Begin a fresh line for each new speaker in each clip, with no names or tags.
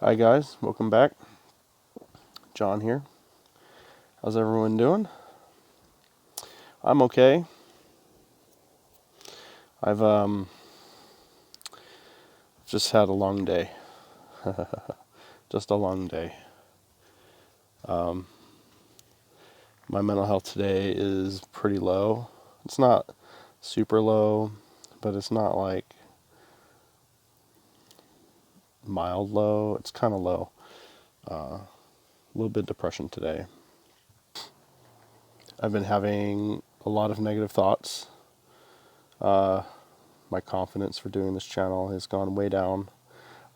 Hi guys, welcome back. John here. How's everyone doing? I'm okay. I've just had a long day. Just a long day. My mental health today is pretty low. It's not super low, but it's not like mild low. It's kind of low. A little bit depression today. I've been having a lot of negative thoughts. My confidence for doing this channel has gone way down.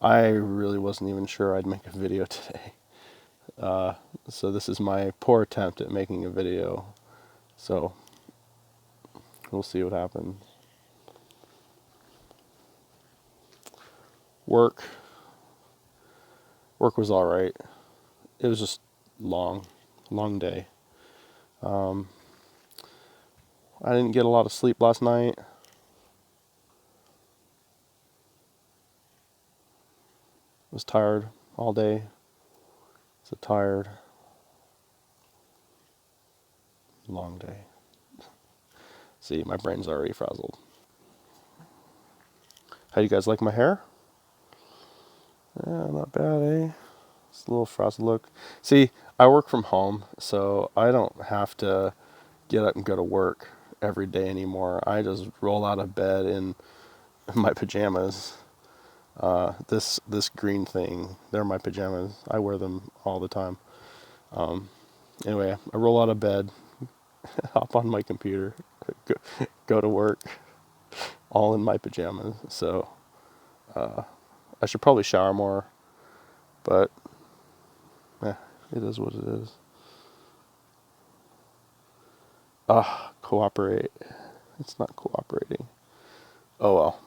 I really wasn't even sure I'd make a video today. So this is my poor attempt at making a video. So we'll see what happens. Work was all right. It was just long day. I didn't get a lot of sleep last night. Was tired all day. So tired. Long day. See, my brain's already frazzled. How do you guys like my hair? Yeah, not bad, eh? It's a little frazzled look. See, I work from home, so I don't have to get up and go to work every day anymore. I just roll out of bed in my pajamas. This green thing, they're my pajamas. I wear them all the time. Anyway, I roll out of bed, hop on my computer, go to work, all in my pajamas. So I should probably shower more, but it is what it is. Cooperate. It's not cooperating. Oh well.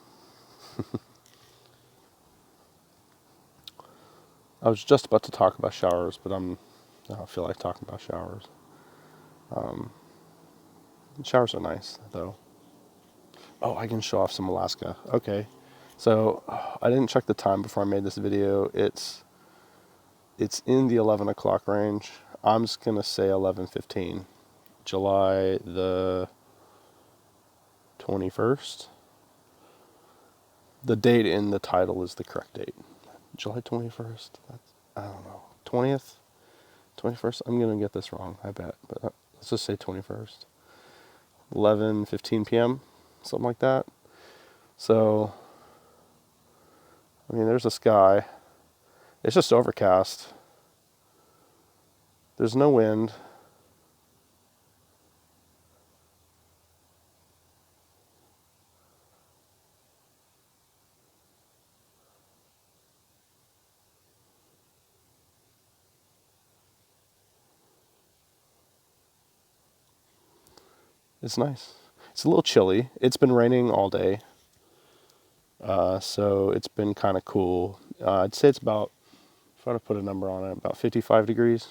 I was just about to talk about showers, but I don't feel like talking about showers. Showers are nice, though. Oh, I can show off some Alaska. Okay. So, I didn't check the time before I made this video. It's in the 11 o'clock range. I'm just going to say 11:15. July the 21st. The date in the title is the correct date. July 21st. I don't know. 20th? 21st? I'm going to get this wrong, I bet. But let's just say 21st. 11:15 p.m., something like that. So, I mean, there's a sky. It's just overcast. There's no wind. It's nice. It's a little chilly. It's been raining all day. So it's been kind of cool. I'd say it's about, if I were to put a number on it, about 55 degrees.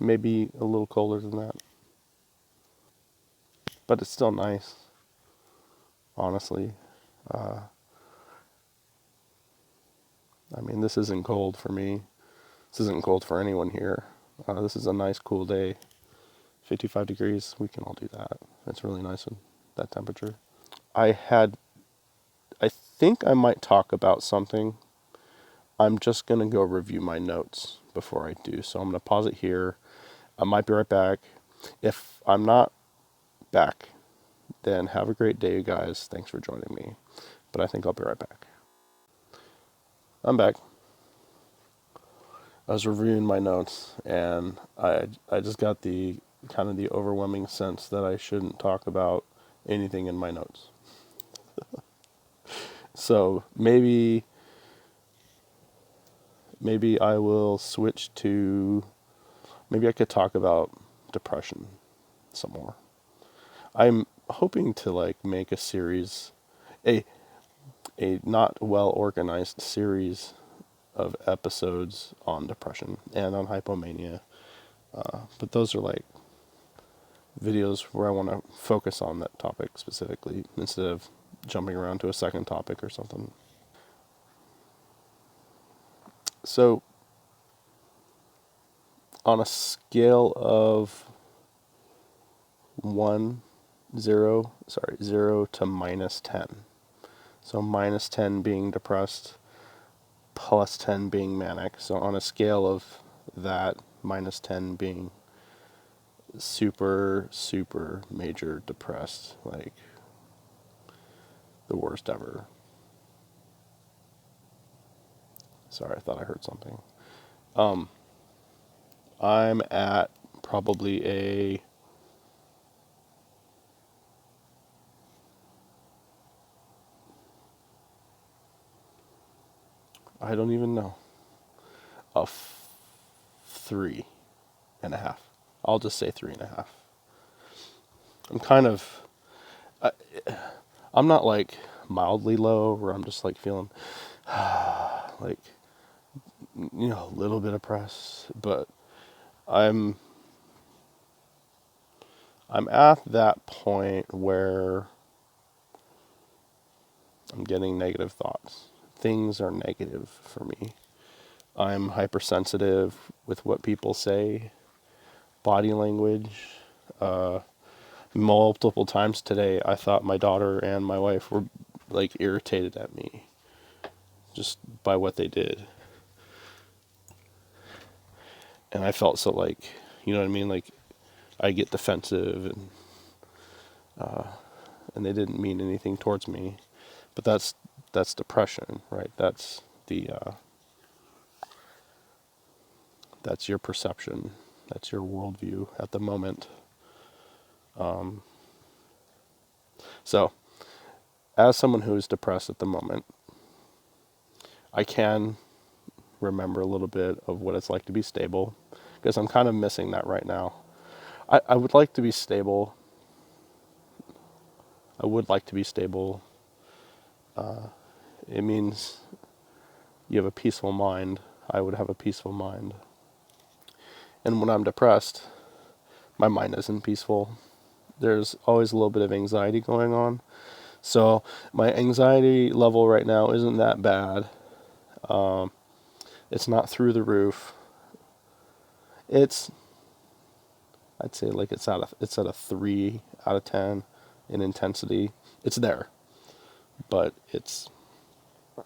Maybe a little colder than that. But it's still nice, honestly. I mean, this isn't cold for me. This isn't cold for anyone here. This is a nice, cool day. 55 degrees, we can all do that. It's really nice in that temperature. I think I might talk about something. I'm just going to go review my notes before I do. So I'm going to pause it here. I might be right back. If I'm not back, then have a great day, you guys. Thanks for joining me. But I think I'll be right back. I'm back. I was reviewing my notes, and I just got the kind of the overwhelming sense that I shouldn't talk about anything in my notes. So maybe I will switch to, maybe I could talk about depression some more. I'm hoping to like make a series, a not well organized series of episodes on depression and on hypomania. But those are like videos where I want to focus on that topic specifically instead of jumping around to a second topic or something. So on a scale of 0 to -10. So -10 being depressed, +10 being manic. So on a scale of that, -10 being super, super major depressed, like the worst ever. Sorry, I thought I heard something. I'm at probably I don't even know, a 3.5. I'll just say 3.5. I'm kind of, I, I'm not like mildly low where I'm just like feeling like, a little bit oppressed, but I'm I'm at that point where I'm getting negative thoughts. Things are negative for me. I'm hypersensitive with what people say, body language. Uh, Multiple times today, I thought my daughter and my wife were like irritated at me just by what they did. And I felt so like, you know what I mean? Like I get defensive and they didn't mean anything towards me. But that's depression, right? That's your perception. That's your worldview at the moment. So, as someone who is depressed at the moment, I can remember a little bit of what it's like to be stable because I'm kind of missing that right now. I would like to be stable. I would like to be stable. It means you have a peaceful mind. I would have a peaceful mind. And when I'm depressed, my mind isn't peaceful. There's always a little bit of anxiety going on. So my anxiety level right now isn't that bad. It's not through the roof. It's I'd say like it's at a 3 out of 10 in intensity. It's there, but I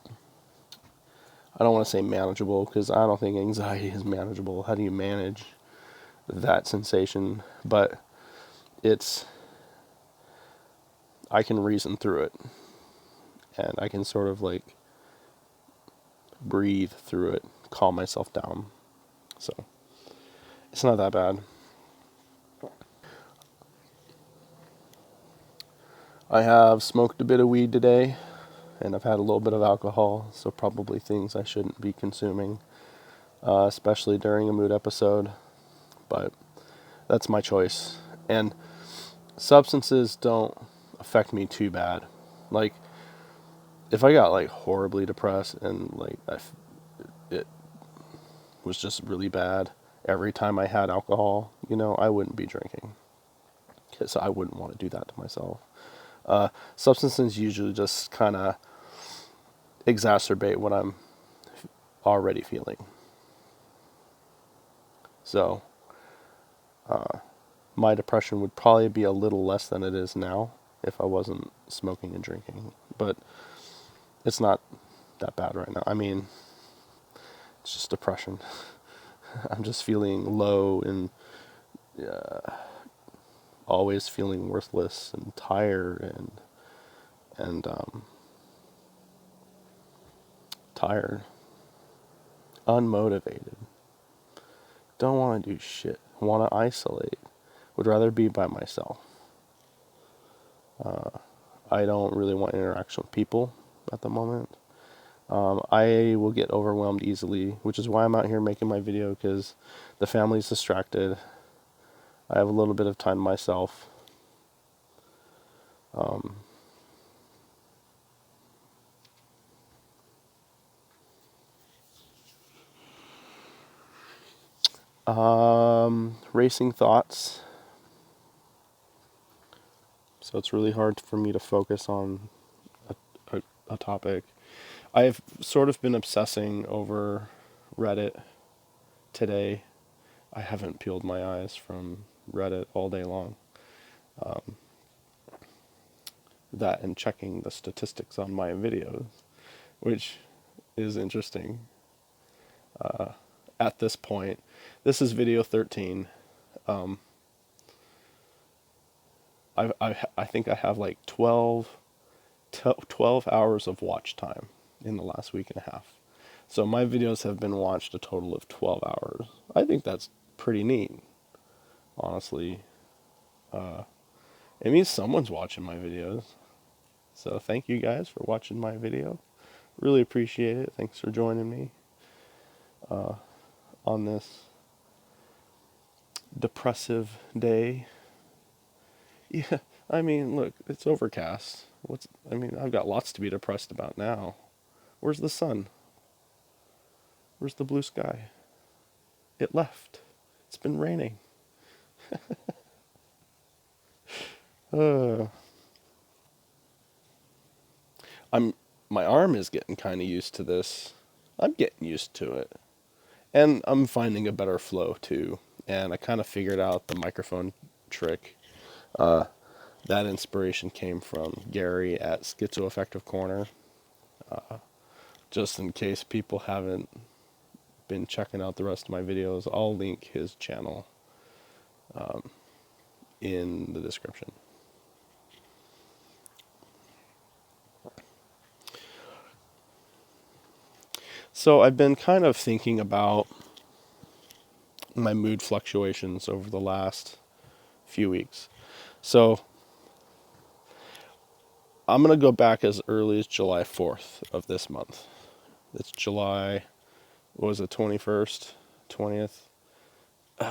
don't want to say manageable because I don't think anxiety is manageable. How do you manage that sensation? But it's I can reason through it, and I can sort of like breathe through it, calm myself down. So it's not that bad. I have smoked a bit of weed today, and I've had a little bit of alcohol, so probably things I shouldn't be consuming, especially during a mood episode. But that's my choice. And substances don't affect me too bad. Like, if I got like horribly depressed and like it was just really bad every time I had alcohol, I wouldn't be drinking. So I wouldn't want to do that to myself. Substances usually just kind of exacerbate what I'm already feeling. So my depression would probably be a little less than it is now if I wasn't smoking and drinking. But it's not that bad right now. I mean, it's just depression. I'm just feeling low and always feeling worthless and tired and tired, unmotivated. Don't want to do shit. Want to isolate. Would rather be by myself. I don't really want interaction with people at the moment. I will get overwhelmed easily, which is why I'm out here making my video, because the family's distracted. I have a little bit of time to myself. Racing thoughts. So it's really hard for me to focus on a topic. I've sort of been obsessing over Reddit today. I haven't peeled my eyes from Reddit all day long. That and checking the statistics on my videos, which is interesting. At this point, this is video 13. I think I have like 12 hours of watch time in the last week and a half. So my videos have been watched a total of 12 hours. I think that's pretty neat, honestly. It means someone's watching my videos. So thank you guys for watching my video. Really appreciate it. Thanks for joining me on this depressive day. Yeah, I mean, look, it's overcast. I've got lots to be depressed about now. Where's the sun? Where's the blue sky? It left. It's been raining. Uh, my arm is getting kind of used to this. I'm getting used to it. And I'm finding a better flow too. And I kind of figured out the microphone trick. That inspiration came from Gary at Schizoaffective Corner. Just in case people haven't been checking out the rest of my videos, I'll link his channel in the description. So I've been kind of thinking about my mood fluctuations over the last few weeks. So I'm going to go back as early as July 4th of this month. It's July, what was it, 21st, 20th? Man,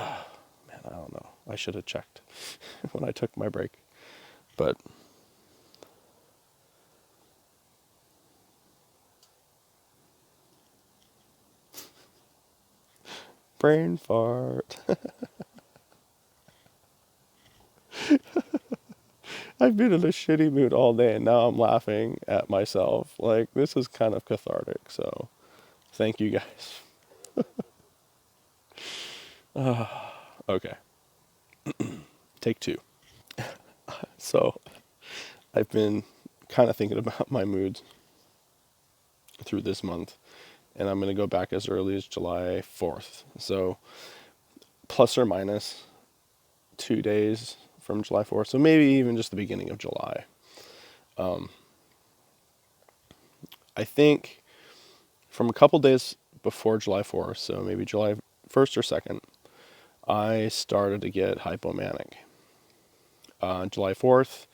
I don't know. I should have checked when I took my break. But brain fart. I've been in a shitty mood all day and now I'm laughing at myself. Like, this is kind of cathartic. So thank you guys. Okay. Take two. So I've been kind of thinking about my moods through this month, and I'm going to go back as early as July 4th. So plus or minus 2 days from July 4th. So maybe even just the beginning of July. I think from a couple days before July 4th, so maybe July 1st or 2nd, I started to get hypomanic. July 4th,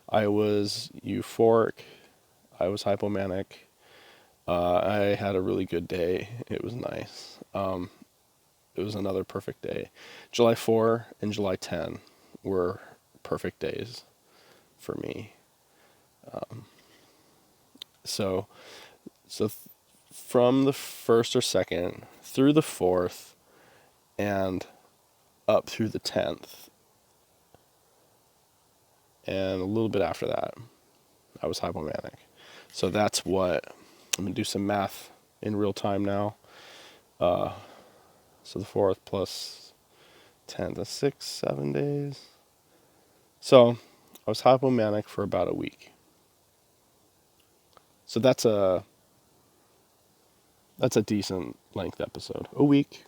I was euphoric. I was hypomanic. I had a really good day. It was nice. It was another perfect day. July 4 and July 10 were perfect days for me. So from the 1st or 2nd through the 4th and up through the 10th and a little bit after that, I was hypomanic. So that's what, I'm going to do some math in real time now. So the 4th plus 10, that's 6-7 days. So I was hypomanic for about a week. So that's a decent length episode. A week,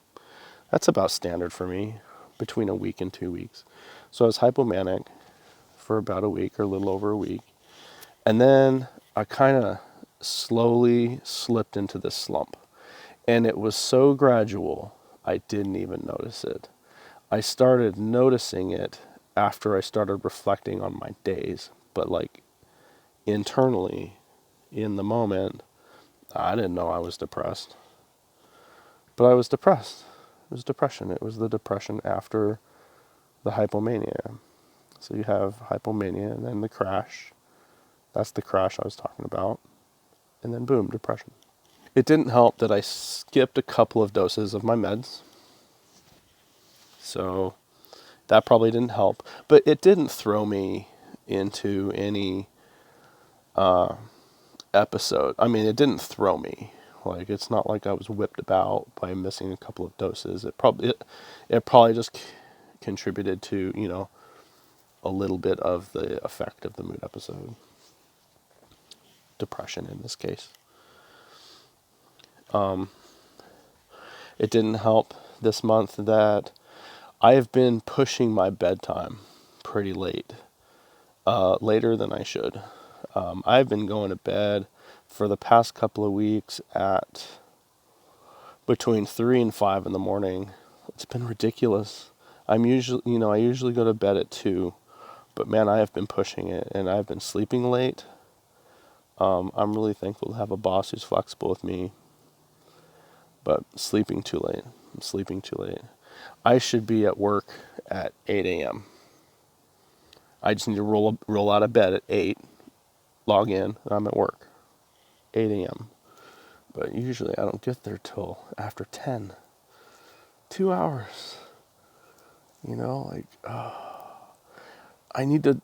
that's about standard for me, between a week and 2 weeks. So I was hypomanic for about a week or a little over a week. And then I kind of slowly slipped into this slump. And it was so gradual, I didn't even notice it. I started noticing it after I started reflecting on my days. But like internally, in the moment, I didn't know I was depressed. But I was depressed. It was depression. It was the depression after the hypomania. So you have hypomania and then the crash. That's the crash I was talking about. And then boom, depression. It didn't help that I skipped a couple of doses of my meds. So that probably didn't help. But it didn't throw me into any episode. I mean, it didn't throw me Like, it's not like I was whipped about by missing a couple of doses. It probably just contributed to, a little bit of the effect of the mood episode. Depression in this case. It didn't help this month that I have been pushing my bedtime pretty late. Later than I should. I've been going to bed for the past couple of weeks at between 3 and 5 in the morning. It's been ridiculous. I usually go to bed at 2, but man, I have been pushing it, and I've been sleeping late. I'm really thankful to have a boss who's flexible with me, but sleeping too late. I'm sleeping too late. I should be at work at 8 a.m. I just need to roll out of bed at 8, log in, and I'm at work. 8 a.m. But usually I don't get there till after 10. 2 hours. I need to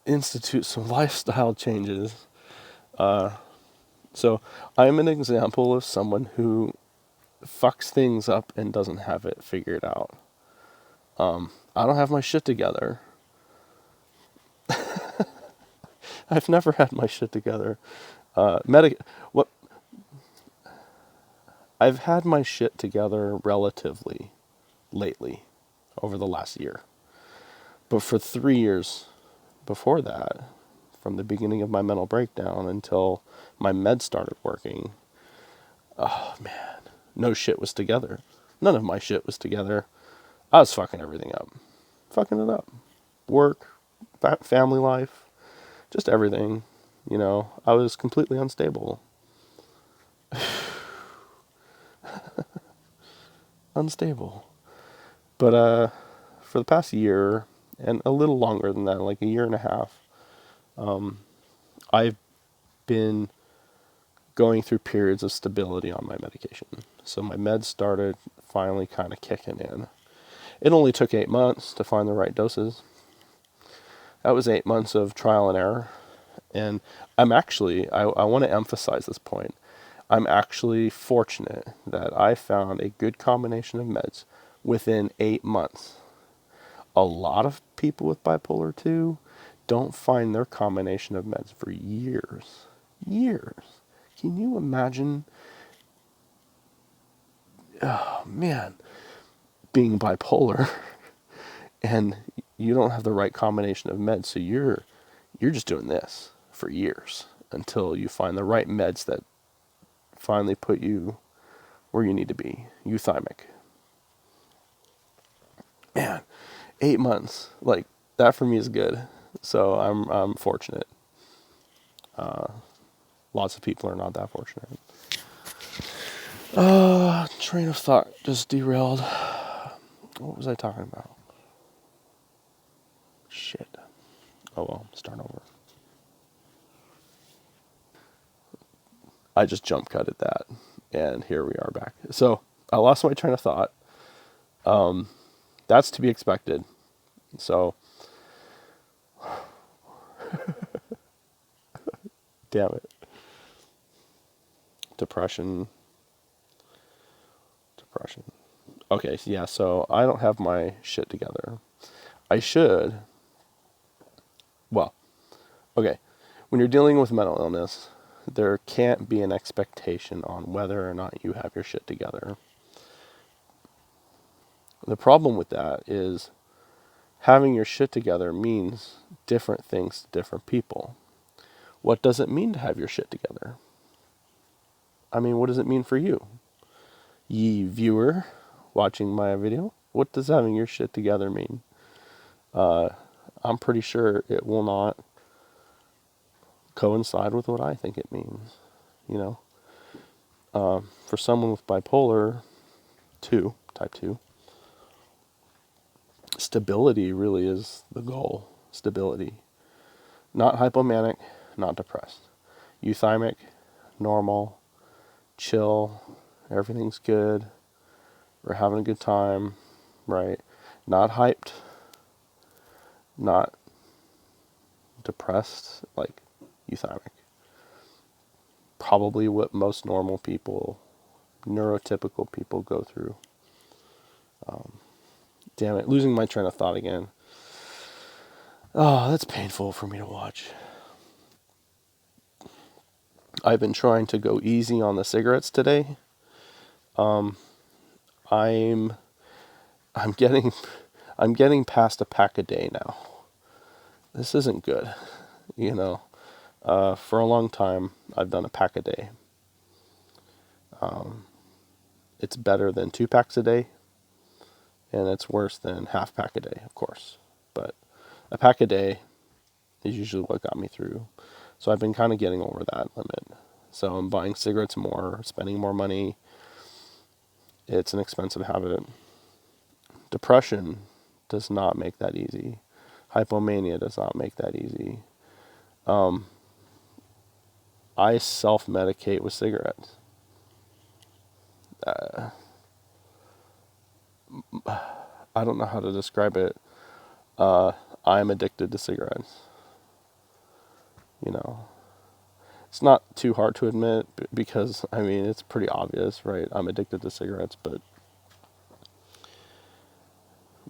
institute some lifestyle changes. So I'm an example of someone who fucks things up and doesn't have it figured out. I don't have my shit together. I've never had my shit together. What I've had my shit together relatively lately, over the last year. But for 3 years before that, from the beginning of my mental breakdown until my meds started working, oh man, no shit was together. None of my shit was together. I was fucking everything up. Fucking it up. Work, family life, just everything. I was completely unstable. Unstable. But for the past year, and a little longer than that, like a year and a half, I've been going through periods of stability on my medication. So my meds started finally kind of kicking in. It only took 8 months to find the right doses. That was 8 months of trial and error. And I want to emphasize this point. I'm actually fortunate that I found a good combination of meds within 8 months. A lot of people with bipolar 2 don't find their combination of meds for years. Years. Can you imagine? Oh, man. Being bipolar and you don't have the right combination of meds, so you're just doing this for years until you find the right meds that finally put you where you need to be. Euthymic. Man, 8 months. Like, that for me is good. So I'm fortunate. Lots of people are not that fortunate. Train of thought just derailed. What was I talking about? Shit. Oh well, start over. I just jump cutted that, and here we are back. So I lost my train of thought. That's to be expected. So, damn it. Depression. Okay, yeah, so I don't have my shit together. I should. Well, okay. When you're dealing with mental illness, there can't be an expectation on whether or not you have your shit together. The problem with that is having your shit together means different things to different people. What does it mean to have your shit together? I mean, what does it mean for you? Ye viewer watching my video, what does having your shit together mean? I'm pretty sure it will not coincide with what I think it means. For someone with bipolar 2, type 2, stability really is the goal. Stability. Not hypomanic, not depressed. Euthymic, normal, chill, everything's good. We're having a good time, right? Not hyped, not depressed, like euthymic. probably what most normal people, neurotypical people go through. Damn it, losing my train of thought again. Oh, that's painful for me to watch. I've been trying to go easy on the cigarettes today. I'm I'm getting I'm getting past a pack a day now. This isn't good, you know. For a long time, I've done a pack a day. It's better than 2 packs a day, and it's worse than half pack a day, of course. But a pack a day is usually what got me through. So I've been kind of getting over that limit. So I'm buying cigarettes more, spending more money. It's an expensive habit. Depression does not make that easy. Hypomania does not make that easy. I self-medicate with cigarettes. I don't know how to describe it. I'm addicted to cigarettes. You know, it's not too hard to admit because, I mean, it's pretty obvious, right? I'm addicted to cigarettes, but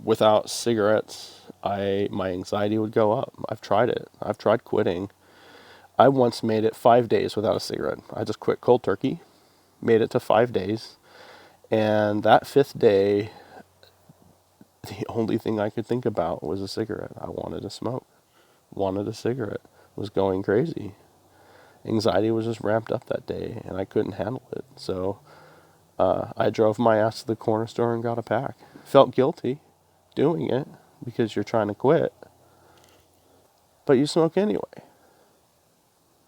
without cigarettes, my anxiety would go up. I've tried it. I've tried quitting. I once made it 5 days without a cigarette. I just quit cold turkey, made it to 5 days, and that fifth day, the only thing I could think about was a cigarette. I wanted to smoke, wanted a cigarette, was going crazy. Anxiety was just ramped up that day, and I couldn't handle it. So I drove my ass to the corner store and got a pack. Felt guilty doing it because you're trying to quit, but you smoke anyway.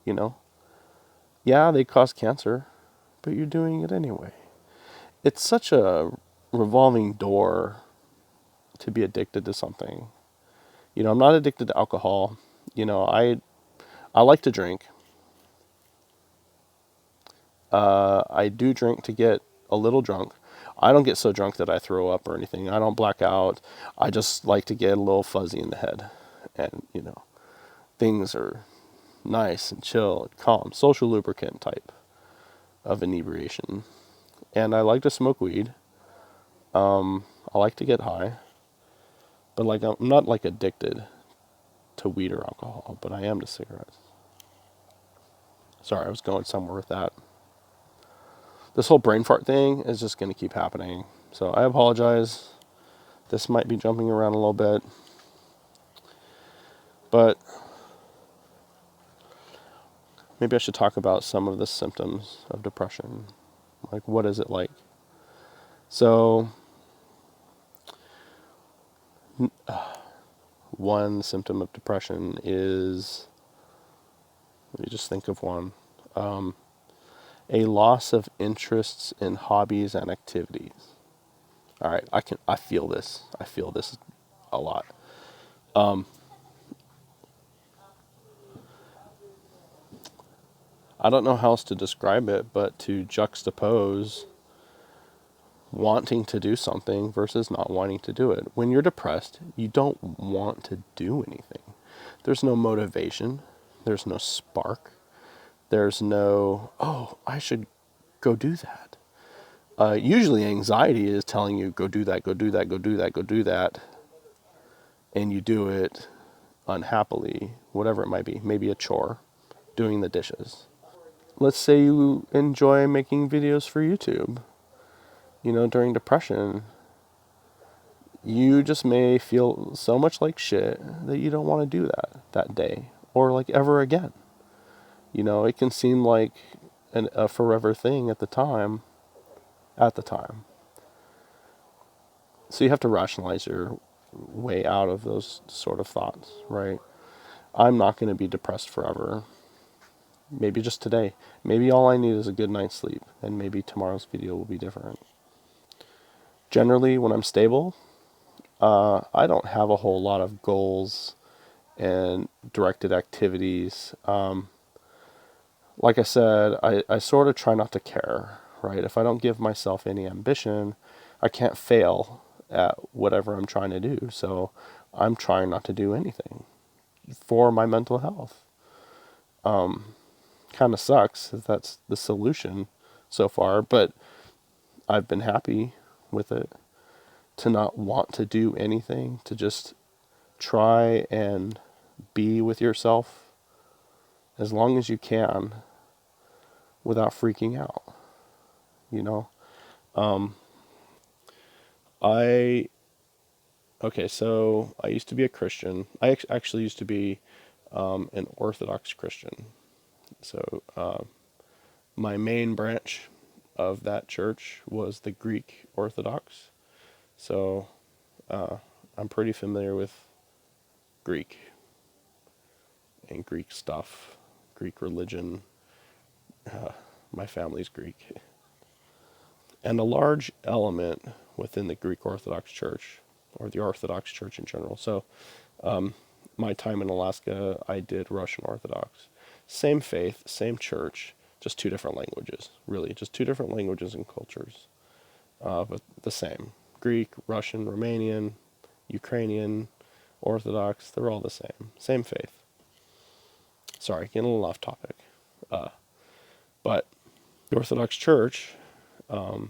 You know, yeah, they cause cancer, but you're doing it anyway. It's such a revolving door to be addicted to something. You know, I'm not addicted to alcohol. You know, I like to drink. I do drink to get a little drunk. I don't get so drunk that I throw up or anything. I don't black out. I just like to get a little fuzzy in the head. And, you know, things are nice and chill and calm. Social lubricant type of inebriation. And I like to smoke weed. I like to get high. But like I'm not like addicted to weed or alcohol, but I am to cigarettes. Sorry, I was going somewhere with that. This whole brain fart thing is just going to keep happening. So I apologize. This might be jumping around a little bit. But maybe I should talk about some of the symptoms of depression. Like, what is it like? So, one symptom of depression is, let me just think of one, a loss of interests in hobbies and activities. All right, I feel this. I feel this a lot. I don't know how else to describe it, but to juxtapose wanting to do something versus not wanting to do it. When you're depressed, you don't want to do anything. There's no motivation. There's no spark. There's no, oh, I should go do that. Usually anxiety is telling you, go do that, go do that, go do that, go do that. And you do it unhappily, whatever it might be. Maybe a chore, doing the dishes. Let's say you enjoy making videos for YouTube. You know, during depression, you just may feel so much like shit that you don't want to do that day or like ever again. You know, it can seem like a forever thing at the time. So you have to rationalize your way out of those sort of thoughts, right? I'm not going to be depressed forever. Maybe just today. Maybe all I need is a good night's sleep, and maybe tomorrow's video will be different. Generally, when I'm stable, I don't have a whole lot of goals and directed activities. Like I said, I sort of try not to care, right? If I don't give myself any ambition, I can't fail at whatever I'm trying to do. So I'm trying not to do anything for my mental health. Kind of sucks that that's the solution so far, but I've been happy with it. To not want to do anything, to just try and be with yourself as long as you can without freaking out, you know? Um, I, okay, so I used to be a Christian. Actually used to be an Orthodox Christian. So my main branch of that church was the Greek Orthodox. So I'm pretty familiar with Greek and Greek stuff, Greek religion. My family's Greek. And a large element within the Greek Orthodox Church, or the Orthodox Church in general. So, my time in Alaska, I did Russian Orthodox. Same faith, same church, just two different languages, really. Just two different languages and cultures, but the same. Greek, Russian, Romanian, Ukrainian, Orthodox, they're all the same. Same faith. Sorry, getting a little off topic. But the Orthodox Church, I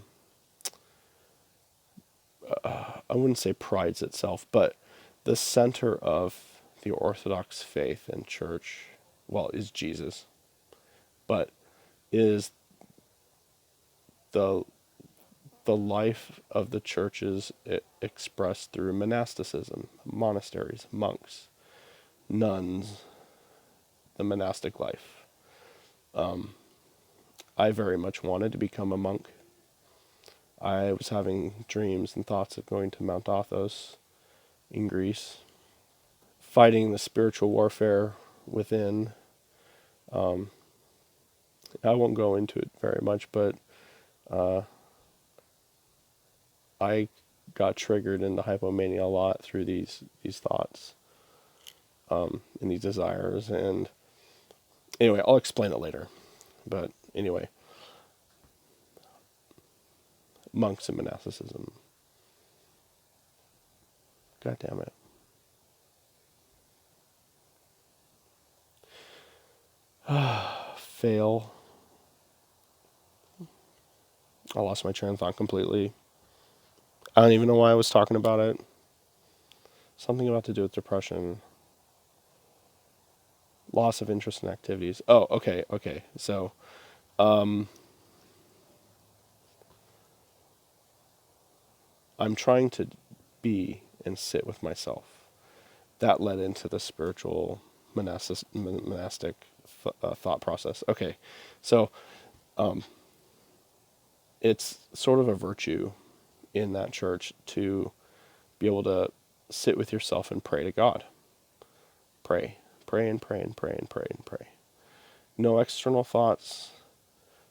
wouldn't say prides itself, but the center of the Orthodox faith and church, well, is Jesus, but is the the life of the churches expressed through monasticism, monasteries, monks, nuns, the monastic life. I very much wanted to become a monk. I was having dreams and thoughts of going to Mount Athos in Greece, fighting the spiritual warfare within. I won't go into it very much, but I got triggered into hypomania a lot through these thoughts and these desires. And anyway, I'll explain it later. But anyway, monks and monasticism. God damn it. Fail. I lost my train of thought completely. I don't even know why I was talking about it. Something about to do with depression. Loss of interest in activities. Oh, okay. So, I'm trying to be and sit with myself. That led into the spiritual monastic thought process. Okay, so it's sort of a virtue in that church to be able to sit with yourself and pray to God. Pray, pray and pray and pray and pray and pray. No external thoughts,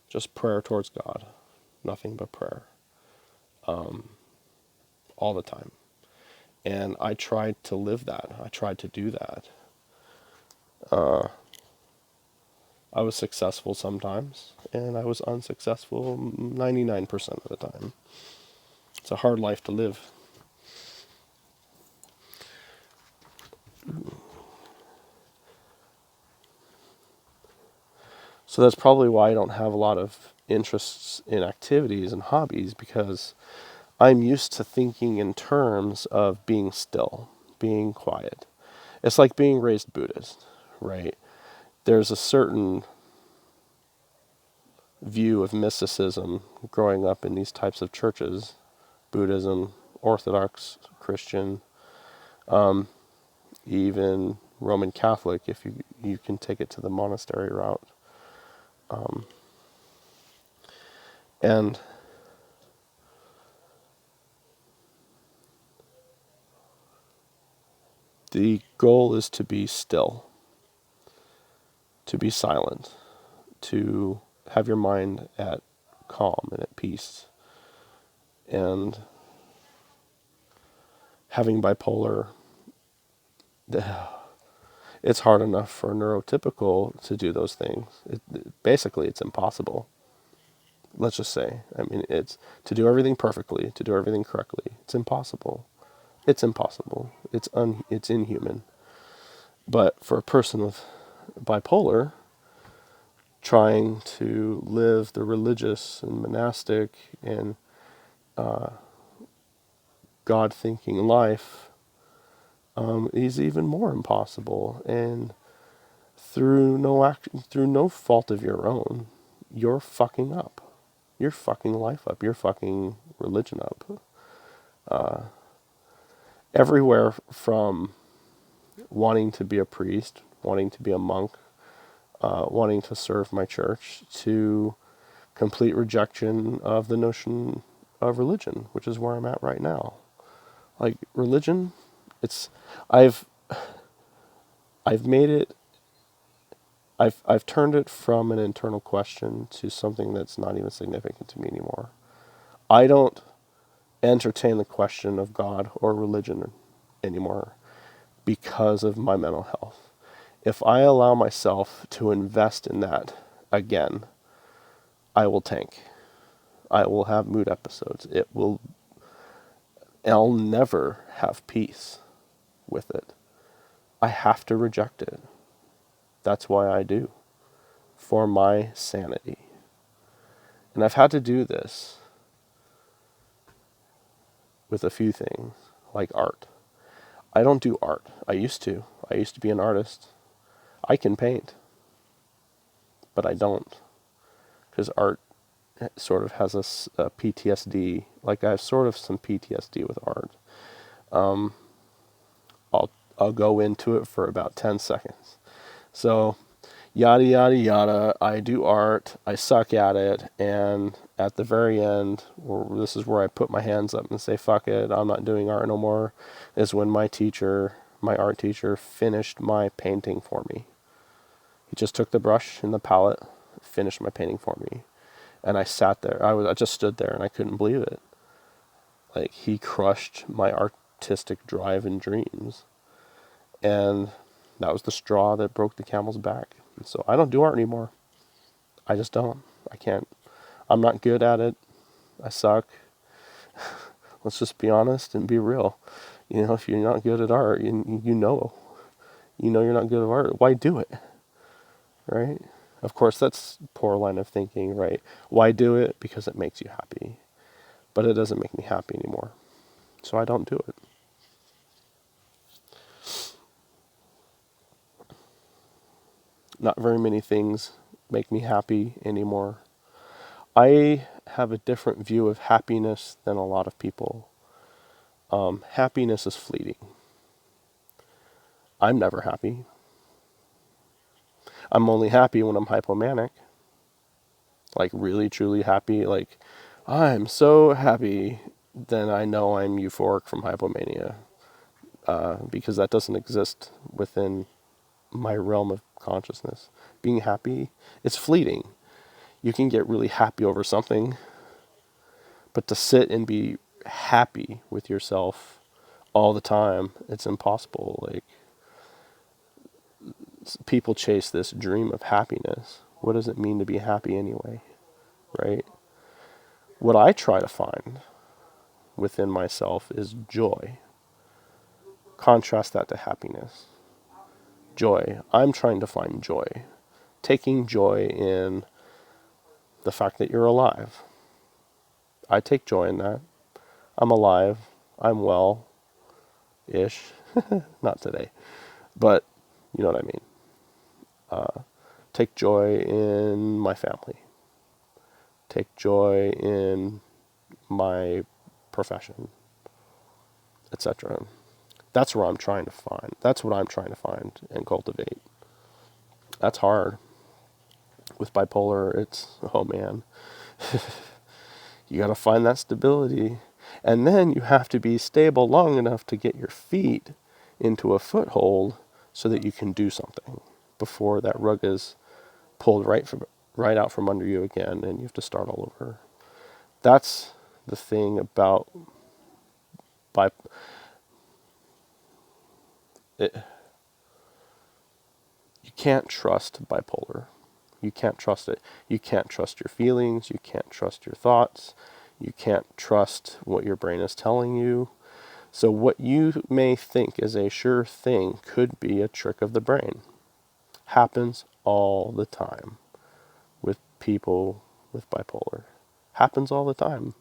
just prayer towards God. Nothing but prayer. All the time. And I tried to live that. I tried to do that. I was successful sometimes, and I was unsuccessful 99% of the time. It's a hard life to live. So that's probably why I don't have a lot of interests in activities and hobbies, because I'm used to thinking in terms of being still, being quiet. It's like being raised Buddhist, right? There's a certain view of mysticism growing up in these types of churches, Buddhism, Orthodox, Christian, even Roman Catholic, if you can take it to the monastery route. And the goal is to be still, to be silent, to have your mind at calm and at peace. And having bipolar, it's hard enough for a neurotypical to do those things. Basically, it's impossible. Let's just say. I mean, it's to do everything perfectly, to do everything correctly. It's impossible. It's impossible. It's inhuman. But for a person with bipolar, trying to live the religious and monastic and God-thinking life is even more impossible. And through no fault of your own, you're fucking up. You're fucking life up. You're fucking religion up. Everywhere from wanting to be a priest, wanting to be a monk, wanting to serve my church, to complete rejection of the notion of religion, which is where I'm at right now. Like religion, it's I've I've made it I've turned it from an internal question to something that's not even significant to me anymore. I don't entertain the question of God or religion anymore because of my mental health. If I allow myself to invest in that again, I will tank. I will have mood episodes. I'll never have peace with it. I have to reject it. That's why I do. For my sanity. And I've had to do this with a few things, like art. I don't do art. I used to. I used to be an artist. I can paint, but I don't. Because art sort of has a PTSD. Like I have sort of some PTSD with art. I'll go into it for about 10 seconds. So, yada, yada, yada. I do art. I suck at it. And at the very end, this is where I put my hands up and say, fuck it, I'm not doing art no more, is when my art teacher, finished my painting for me. He just took the brush and the palette, finished my painting for me. And I sat there. I just stood there and I couldn't believe it. Like, he crushed my artistic drive and dreams. And that was the straw that broke the camel's back. And so I don't do art anymore. I just don't. I can't. I'm not good at it. I suck. Let's just be honest and be real. You know, if you're not good at art, you know you're not good at art. Why do it? Right? Of course, that's a poor line of thinking, right? Why do it? Because it makes you happy. But it doesn't make me happy anymore. So I don't do it. Not very many things make me happy anymore. I have a different view of happiness than a lot of people. Happiness is fleeting. I'm never happy. I'm only happy when I'm hypomanic. Like really, truly happy. Like, I'm so happy. Then I know I'm euphoric from hypomania. Because that doesn't exist within my realm of consciousness. Being happy, it's fleeting. You can get really happy over something, but to sit and be happy with yourself all the time, it's impossible. Like, people chase this dream of happiness. What does it mean to be happy anyway? Right? What I try to find within myself is joy. Contrast that to happiness. Joy. I'm trying to find joy. Taking joy in the fact that you're alive. I take joy in that. I'm alive. I'm well-ish. Not today. But you know what I mean. Take joy in my family. Take joy in my profession, etc. That's where I'm trying to find. That's what I'm trying to find and cultivate. That's hard. With bipolar, it's, oh man, you got to find that stability. And then you have to be stable long enough to get your feet into a foothold so that you can do something before that rug is pulled right out from under you again and you have to start all over. That's the thing about it. You can't trust bipolar. You can't trust it. You can't trust your feelings. You can't trust your thoughts. You can't trust what your brain is telling you. So what you may think is a sure thing could be a trick of the brain. Happens all the time. people with bipolar. Happens all the time.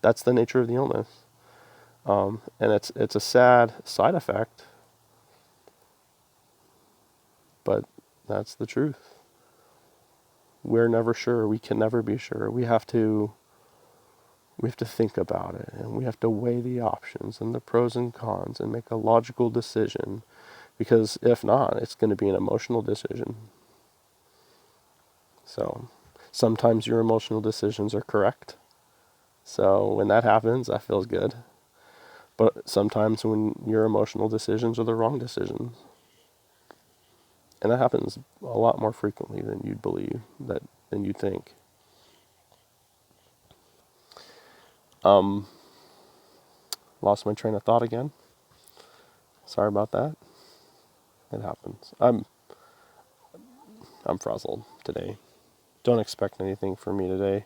That's the nature of the illness. And it's a sad side effect, but that's the truth. We're never sure. We can never be sure. We have to think about it, and we have to weigh the options and the pros and cons and make a logical decision, because if not, it's going to be an emotional decision. So sometimes your emotional decisions are correct. So when that happens, that feels good. But sometimes when your emotional decisions are the wrong decisions, and that happens a lot more frequently than you'd believe, than you'd think. Lost my train of thought again. Sorry about that. It happens. I'm frazzled today. Don't expect anything from me today,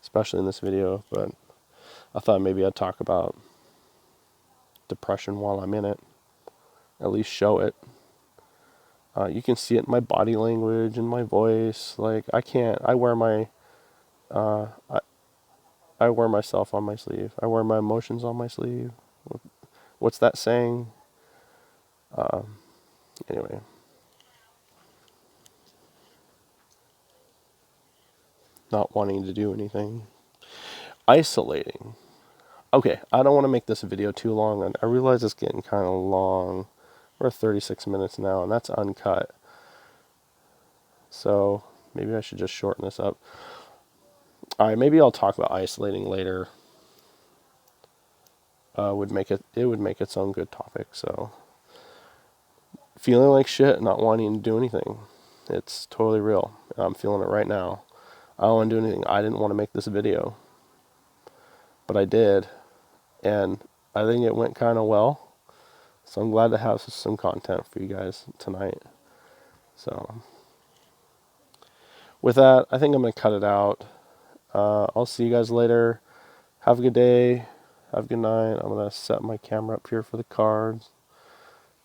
especially in this video, but I thought maybe I'd talk about depression while I'm in it. At least show it. You can see it in my body language and my voice. Like, I wear uh, I, I wear myself on my sleeve. I wear my emotions on my sleeve. What's that saying? Anyway, not wanting to do anything. Isolating. Okay, I don't want to make this video too long, and I realize it's getting kind of long. We're at 36 minutes now, and that's uncut. So maybe I should just shorten this up. All right, maybe I'll talk about isolating later. It would make its own good topic. So feeling like shit, not wanting to do anything. It's totally real. I'm feeling it right now. I don't want to do anything. I didn't want to make this video, but I did, and I think it went kind of well. So I'm glad to have some content for you guys tonight. So with that, I think I'm going to cut it out. I'll see you guys later. Have a good day. Have a good night. I'm going to set my camera up here for the cards.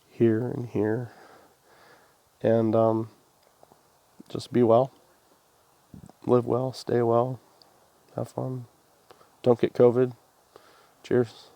Here and here. And just be well. Live well. Stay well. Have fun. Don't get COVID. Cheers.